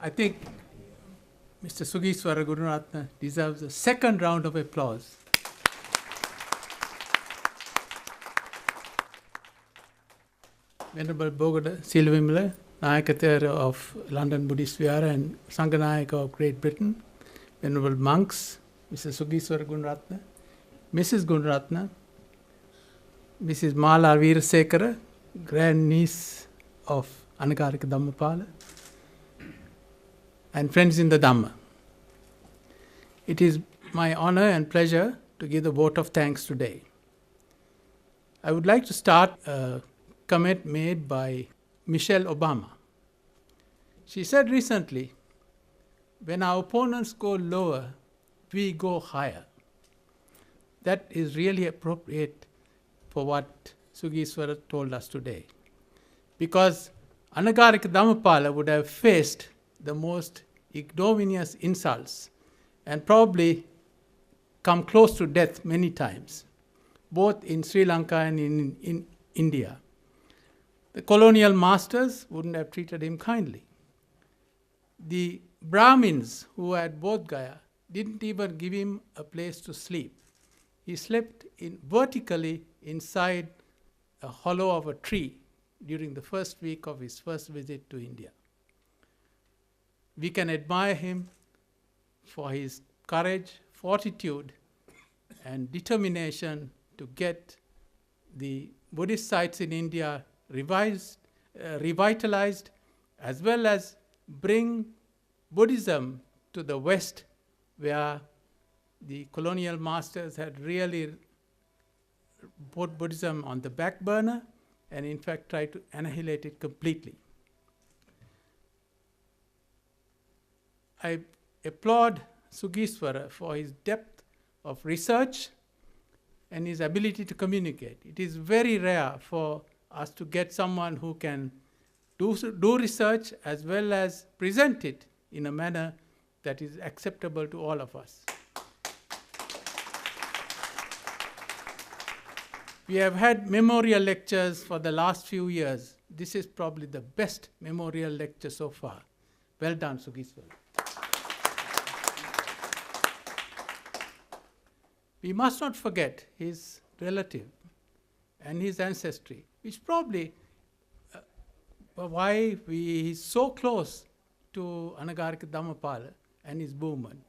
I think Mr. Sugiswara Gururatna deserves a second round of applause. Venerable Bogoda Silvimala, Nayakathera of London Buddhist Vihara and Sanganayaka of Great Britain, Venerable monks, Mr. Sugiswara Gururatna, Mrs. Gururatna, Mrs. Mala Veerasekara, grandniece of Anagarika Dhammapala, and friends in the Dhamma. It is my honor and pleasure to give the vote of thanks today. I would like to start a comment made by Michelle Obama. She said recently, when our opponents go lower, we go higher. That is really appropriate for what Sugiswara told us today. Because Anagarika Dhammapala would have faced the most ignominious insults and probably come close to death many times, both in Sri Lanka and in India. The colonial masters wouldn't have treated him kindly. The Brahmins who had Bodh Gaya didn't even give him a place to sleep. He slept vertically inside a hollow of a tree during the first week of his first visit to India. We can admire him for his courage, fortitude, and determination to get the Buddhist sites in India revitalized, as well as bring Buddhism to the West, where the colonial masters had really put Buddhism on the back burner and in fact tried to annihilate it completely. I applaud Sugiswara for his depth of research and his ability to communicate. It is very rare for us to get someone who can do research as well as present it in a manner that is acceptable to all of us. We have had memorial lectures for the last few years. This is probably the best memorial lecture so far. Well done, Sugiswara. We must not forget his relative and his ancestry, which probably why he is so close to Anagarika Dhammapala and his movement.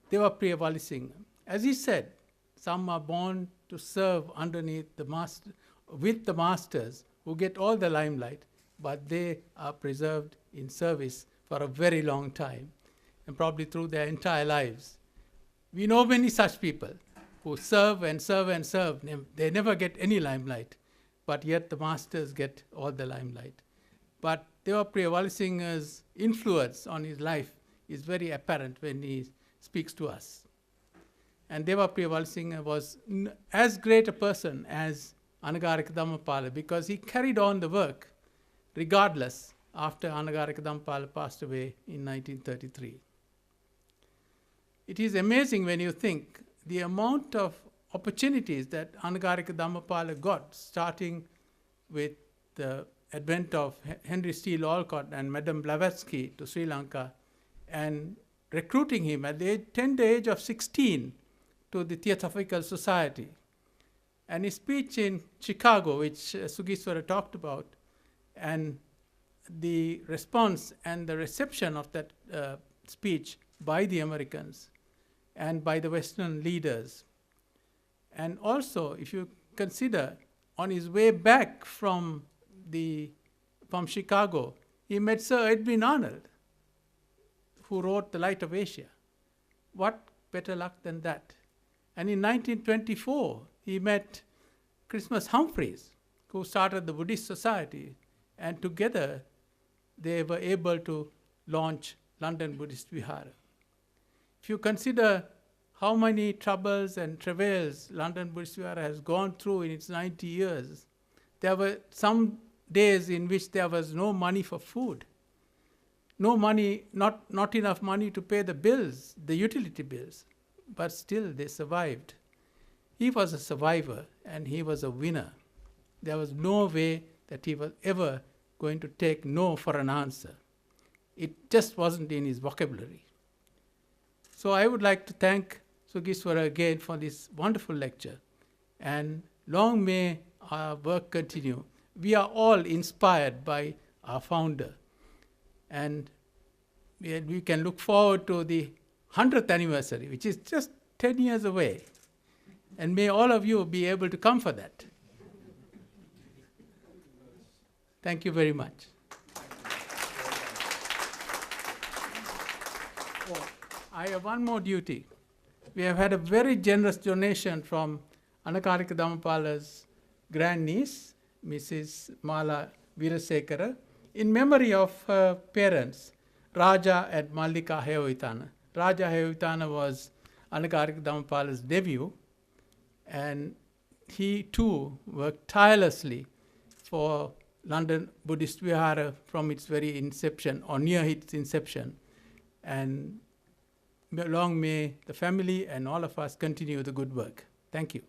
They were Priyavali Singh. As he said, some are born to serve underneath the master, with the masters who get all the limelight, but they are preserved in service for a very long time, and probably through their entire lives. We know many such people who serve and serve and serve. They never get any limelight, but yet the masters get all the limelight. But Deva Priyavali Singh's influence on his life is very apparent when he speaks to us. And Deva Priyavali Singh was as great a person as Anagarika Dhammapala because he carried on the work regardless after Anagarika Dhammapala passed away in 1933. It is amazing when you think the amount of opportunities that Anagarika Dhammapala got, starting with the advent of Henry Steele Olcott and Madame Blavatsky to Sri Lanka, and recruiting him at the tender age of 16 to the Theosophical Society. And his speech in Chicago, which Sugiswara talked about, and the response and the reception of that speech by the Americans and by the Western leaders. And also, if you consider, on his way back from Chicago, he met Sir Edwin Arnold, who wrote The Light of Asia. What better luck than that? And in 1924, he met Christmas Humphreys, who started the Buddhist Society, and together they were able to launch London Buddhist Vihara. If you consider how many troubles and travails London Buddhist Vihara has gone through in its 90 years, there were some days in which there was no money for food, no money, not enough money to pay the bills, the utility bills, but still they survived. He was a survivor and he was a winner. There was no way that he was ever going to take no for an answer. It just wasn't in his vocabulary. So I would like to thank Sugiswara again for this wonderful lecture. And long may our work continue. We are all inspired by our founder. And we can look forward to the 100th anniversary, which is just 10 years away. And may all of you be able to come for that. Thank you very much. Oh, I have one more duty. We have had a very generous donation from Anakarika Dhammapala's grandniece, Mrs. Mala Virasekara, in memory of her parents, Raja and Mallika Hevitana. Raja Hevitana was Anakarika Dhammapala's nephew, and he too worked tirelessly for London Buddhist Vihara from its very inception, or near its inception. And long may the family and all of us continue the good work. Thank you.